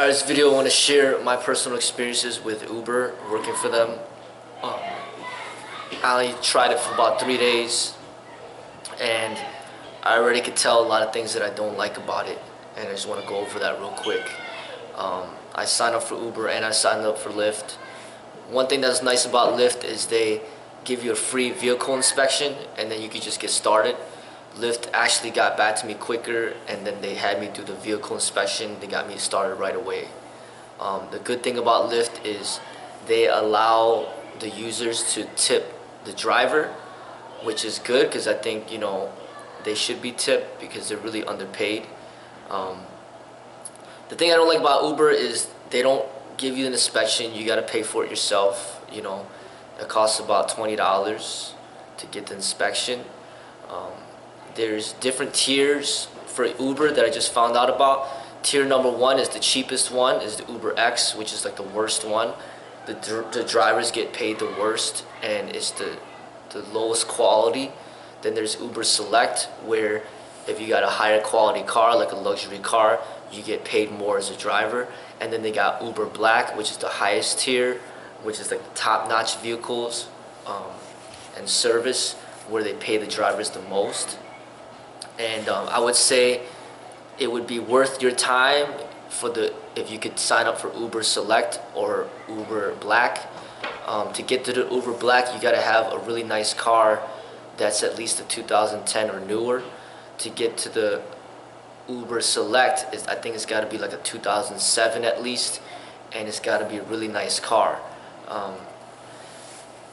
This video I want to share my personal experiences with Uber, working for them. I only tried it for about 3 days, and I already could tell a lot of things that I don't like about it, and I just want to go over that real quick. I signed up for Uber and I signed up for Lyft. One thing that's nice about Lyft is they give you a free vehicle inspection, and then you can just get started. Lyft actually got back to me quicker, and then they had me do the vehicle inspection. They got me started right away. The good thing about Lyft is they allow the users to tip the driver, which is good because I think they should be tipped because they're really underpaid. The thing I don't like about Uber is they don't give you an inspection. You got to pay for it yourself. It costs about $20 to get the inspection. There's different tiers for Uber that I just found out about. Tier number 1 is the cheapest one, is the UberX, which is like the worst one. The drivers get paid the worst, and it's the lowest quality. Then there's Uber Select, where if you got a higher quality car, like a luxury car, you get paid more as a driver. And then they got Uber Black, which is the highest tier, which is like the top-notch vehicles and service, where they pay the drivers the most. And I would say it would be worth your time if you could sign up for Uber Select or Uber Black. To get to the Uber Black, you gotta have a really nice car that's at least a 2010 or newer. To get to the Uber Select, I think it's gotta be like a 2007 at least, and it's gotta be a really nice car.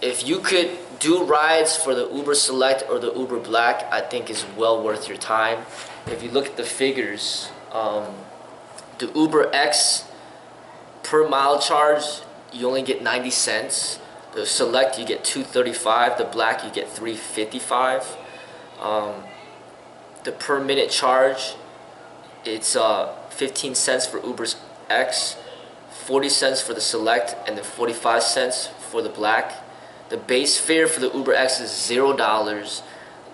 If you could do rides for the Uber Select or the Uber Black, I think is well worth your time. If you look at the figures, the UberX per mile charge, you only get 90 cents. The Select, you get $2.35. The Black, you get $3.55. The per minute charge, it's 15 cents for Uber's X, 40 cents for the Select, and then 45 cents for the Black. The base fare for the UberX is $0.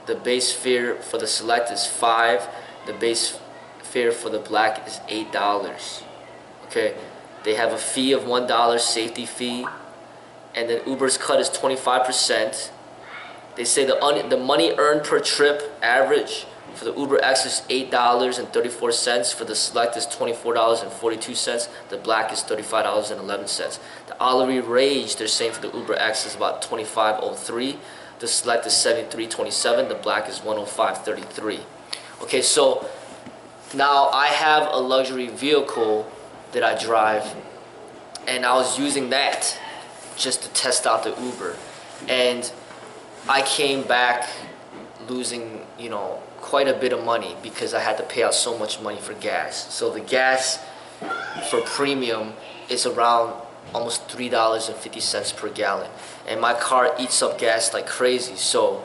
The base fare for the Select is $5. The base fare for the Black is $8. Okay, they have a fee of $1 safety fee, and then Uber's cut is 25%. They say the money earned per trip average for the UberX is $8.34. For the Select is $24.42. The Black is $35.11. The hourly wage they're saying for the UberX is about $25.03. The Select is $73.27. The Black is $105.33. Okay, so now I have a luxury vehicle that I drive, and I was using that just to test out the Uber, and I came back losing quite a bit of money because I had to pay out so much money for gas. So the gas for premium is around almost $3.50 per gallon, and my car eats up gas like crazy. So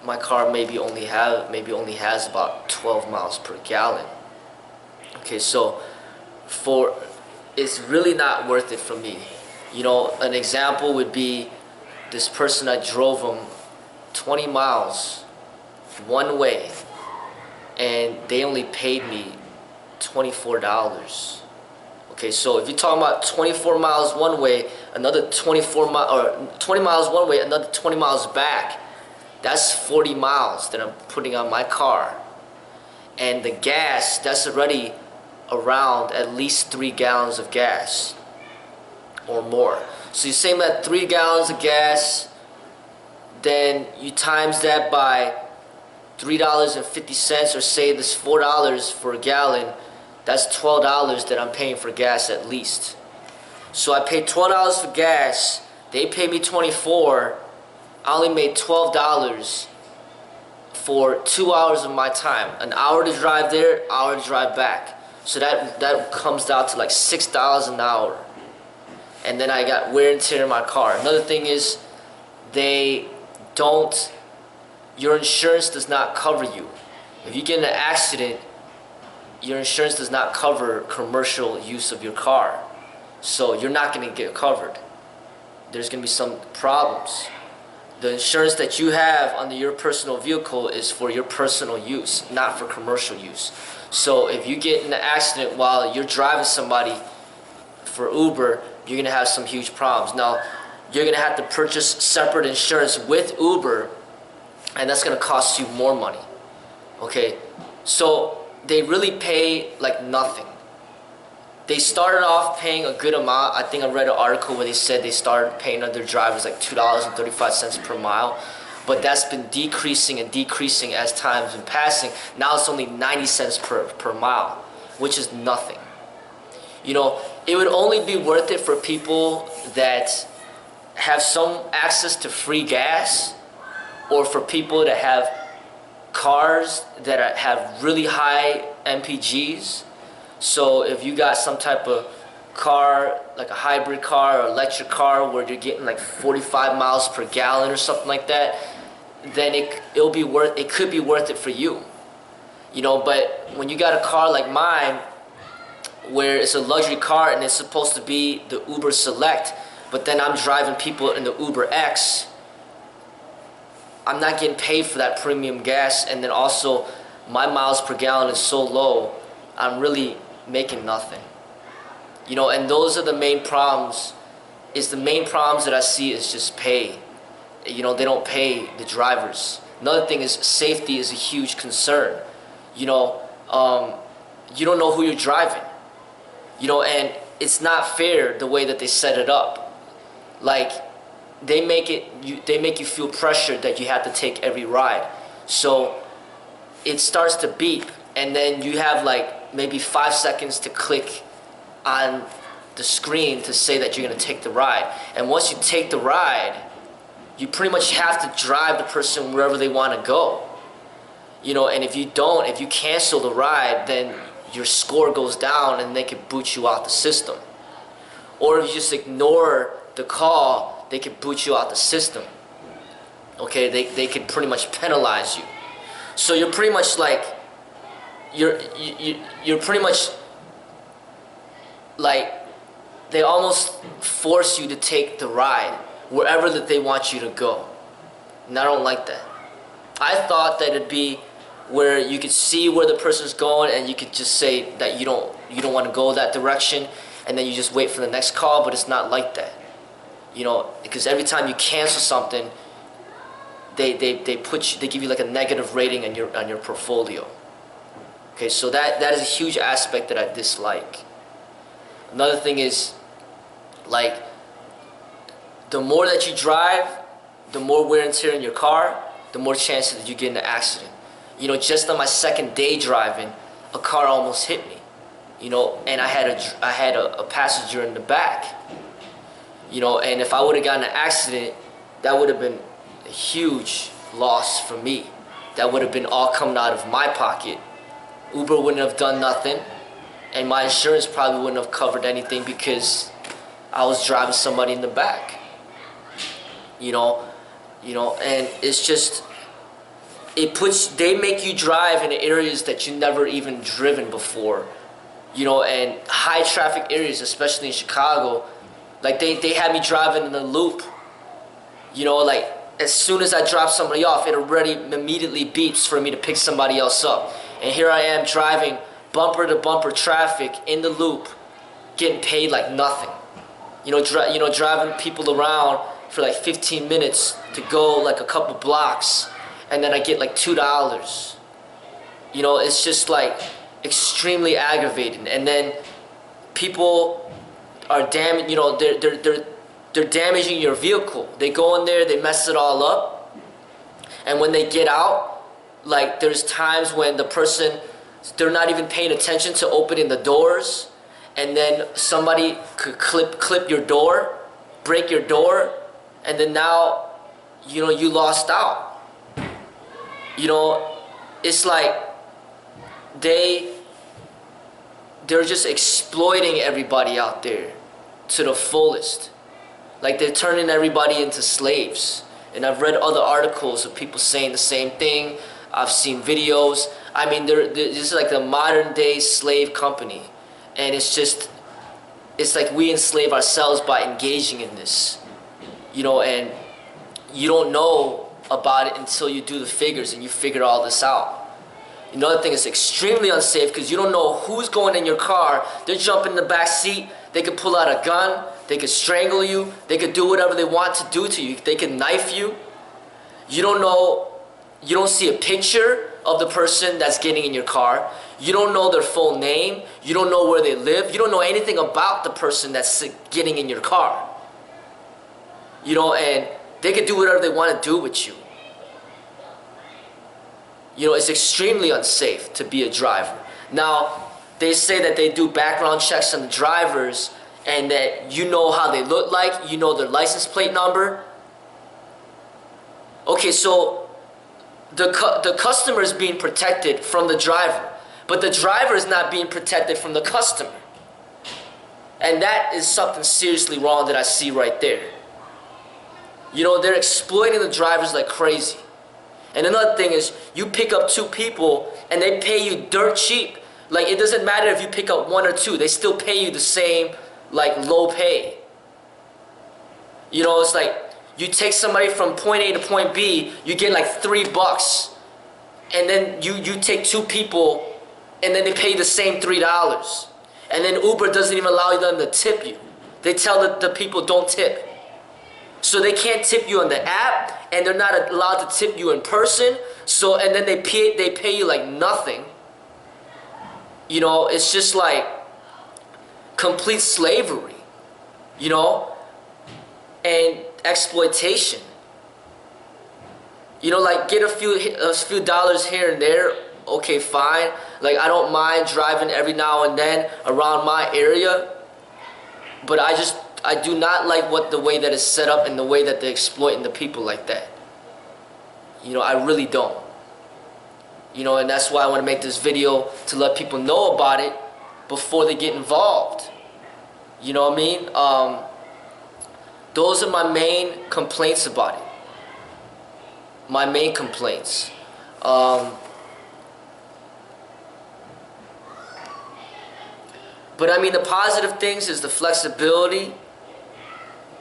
my car maybe only has about 12 miles per gallon. Okay, so it's really not worth it for me. An example would be this person. I drove him 20 miles one way, and they only paid me $24. Okay, so if you're talking about 24 miles one way, another 20 miles one way, another 20 miles back, that's 40 miles that I'm putting on my car. And the gas, that's already around at least 3 gallons of gas or more. So you're saying that 3 gallons of gas, then you times that by $3.50, or say this $4 for a gallon, that's $12 that I'm paying for gas at least. So I paid $12 for gas, they paid me $24. I only made $12 for 2 hours of my time. An hour to drive there, hour to drive back. So that comes down to like $6 an hour. And then I got wear and tear in my car. Another thing is your insurance does not cover you. If you get in an accident, your insurance does not cover commercial use of your car. So you're not going to get covered. There's going to be some problems. The insurance that you have under your personal vehicle is for your personal use, not for commercial use. So if you get in an accident while you're driving somebody for Uber, you're gonna have some huge problems. Now, you're gonna have to purchase separate insurance with Uber, and that's gonna cost you more money. Okay, so they really pay like nothing. They started off paying a good amount. I think I read an article where they said they started paying their drivers like $2.35 per mile, but that's been decreasing and decreasing as time's been passing. Now it's only 90 cents per mile, which is nothing. You know, it would only be worth it for people that have some access to free gas, or for people that have cars that have really high MPGs. So if you got some type of car, like a hybrid car or electric car, where you're getting like 45 miles per gallon or something like that, then it could be worth it for you. You know, but when you got a car like mine, where it's a luxury car and it's supposed to be the Uber Select, but then I'm driving people in the UberX, I'm not getting paid for that premium gas, and then also my miles per gallon is so low, I'm really making nothing. You know, and those are the main problems. The main problems that I see is just pay. You know, they don't pay the drivers. Another thing is safety is a huge concern. You know, you don't know who you're driving. You know, and it's not fair the way that they set it up. Like, they make you feel pressured that you have to take every ride. So it starts to beep, and then you have like maybe 5 seconds to click on the screen to say that you're going to take the ride. And once you take the ride, you pretty much have to drive the person wherever they want to go. You know, and if you cancel the ride, then your score goes down and they can boot you out the system. Or if you just ignore the call, they can boot you out the system. Okay, they can pretty much penalize you. So you're pretty much like, you're pretty much like, they almost force you to take the ride wherever that they want you to go. And I don't like that. I thought that it'd be where you could see where the person's going and you could just say that you don't want to go that direction, and then you just wait for the next call, but it's not like that. You know, because every time you cancel something, they give you like a negative rating on your portfolio. Okay, so that is a huge aspect that I dislike. Another thing is, like, the more that you drive, the more wear and tear in your car, the more chances that you get in an accident. You know, just on my second day driving, a car almost hit me. You know, and I had a passenger in the back. You know, and if I would have gotten an accident, that would have been a huge loss for me. That would have been all coming out of my pocket. Uber wouldn't have done nothing, and my insurance probably wouldn't have covered anything because I was driving somebody in the back. You know, and it's just, they make you drive in areas that you never even driven before. You know, and high traffic areas, especially in Chicago, like they had me driving in a loop. You know, like as soon as I drop somebody off, it already immediately beeps for me to pick somebody else up. And here I am driving bumper to bumper traffic in the loop, getting paid like nothing. You know, driving people around for like 15 minutes to go like a couple blocks, and then I get like $2. You know, it's just like extremely aggravating. And then people are damaging. You know, they're damaging your vehicle. They go in there, they mess it all up, and when they get out, like there's times when they're not even paying attention to opening the doors, and then somebody could clip your door, break your door, and then now, you know, you lost out. You know, it's like they're just exploiting everybody out there to the fullest. Like they're turning everybody into slaves. And I've read other articles of people saying the same thing. I've seen videos. I mean, this is like the modern day slave company. And it's like we enslave ourselves by engaging in this. You know, and you don't know about it until you do the figures and you figure all this out. Another thing is extremely unsafe because you don't know who's going in your car. They jump in the back seat. They could pull out a gun. They could strangle you. They could do whatever they want to do to you. They could knife you. You don't know. You don't see a picture of the person that's getting in your car. You don't know their full name. You don't know where they live. You don't know anything about the person that's getting in your car. You know, and they could do whatever they want to do with you. You know, it's extremely unsafe to be a driver. Now, they say that they do background checks on the drivers and that you know how they look like, you know their license plate number. Okay, so the customer is being protected from the driver, but the driver is not being protected from the customer. And that is something seriously wrong that I see right there. You know, they're exploiting the drivers like crazy. And another thing is, you pick up 2 people and they pay you dirt cheap. Like, it doesn't matter if you pick up 1 or 2, they still pay you the same, like, low pay. You know, it's like, you take somebody from point A to point B, you get like $3. And then you take 2 people and then they pay you the same $3. And then Uber doesn't even allow them to tip you. They tell the people don't tip. So they can't tip you on the app, and they're not allowed to tip you in person. So, and then they pay you like nothing. You know, it's just like complete slavery, you know, and exploitation. You know, like, get a few dollars here and there, okay, fine. Like, I don't mind driving every now and then around my area, but I do not like the way that it's set up and the way that they're exploiting the people like that. You know, I really don't. You know, and that's why I want to make this video, to let people know about it before they get involved. You know what I mean? Those are my main complaints about it. My main complaints. But I mean, the positive things is the flexibility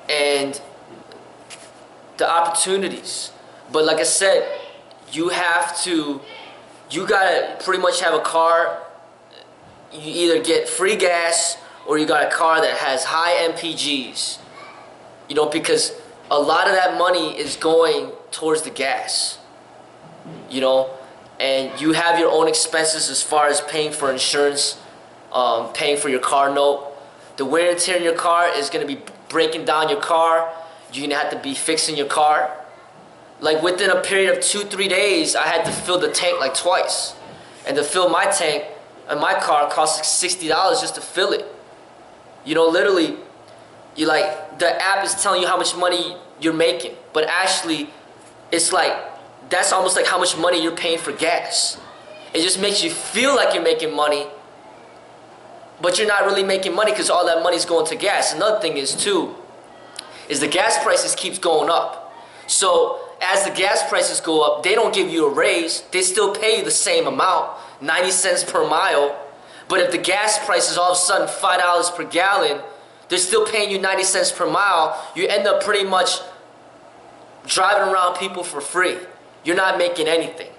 and the opportunities. But like I said, you gotta pretty much have a car. You either get free gas or you got a car that has high MPGs. You know, because a lot of that money is going towards the gas. You know, and you have your own expenses as far as paying for insurance, paying for your car note. The wear and tear in your car is going to be breaking down your car. You're going to have to be fixing your car. Like, within a period of 2-3 days, I had to fill the tank like twice. And to fill my tank in my car cost like $60 just to fill it. You know, literally, the app is telling you how much money you're making. But actually, it's like, that's almost like how much money you're paying for gas. It just makes you feel like you're making money, but you're not really making money because all that money's going to gas. Another thing is too, is the gas prices keeps going up. So as the gas prices go up, they don't give you a raise. They still pay you the same amount, 90 cents per mile. But if the gas price is all of a sudden $5 per gallon, they're still paying you 90 cents per mile. You end up pretty much driving around people for free. You're not making anything.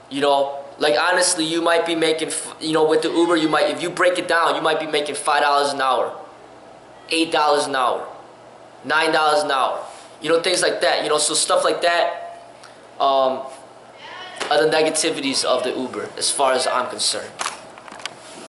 You know, like, honestly, you might be making, you know, with the Uber, you might, if you break it down, you might be making $5 an hour, $8 an hour, $9 an hour. You know, things like that. You know, so stuff like that are the negativities of the Uber as far as I'm concerned.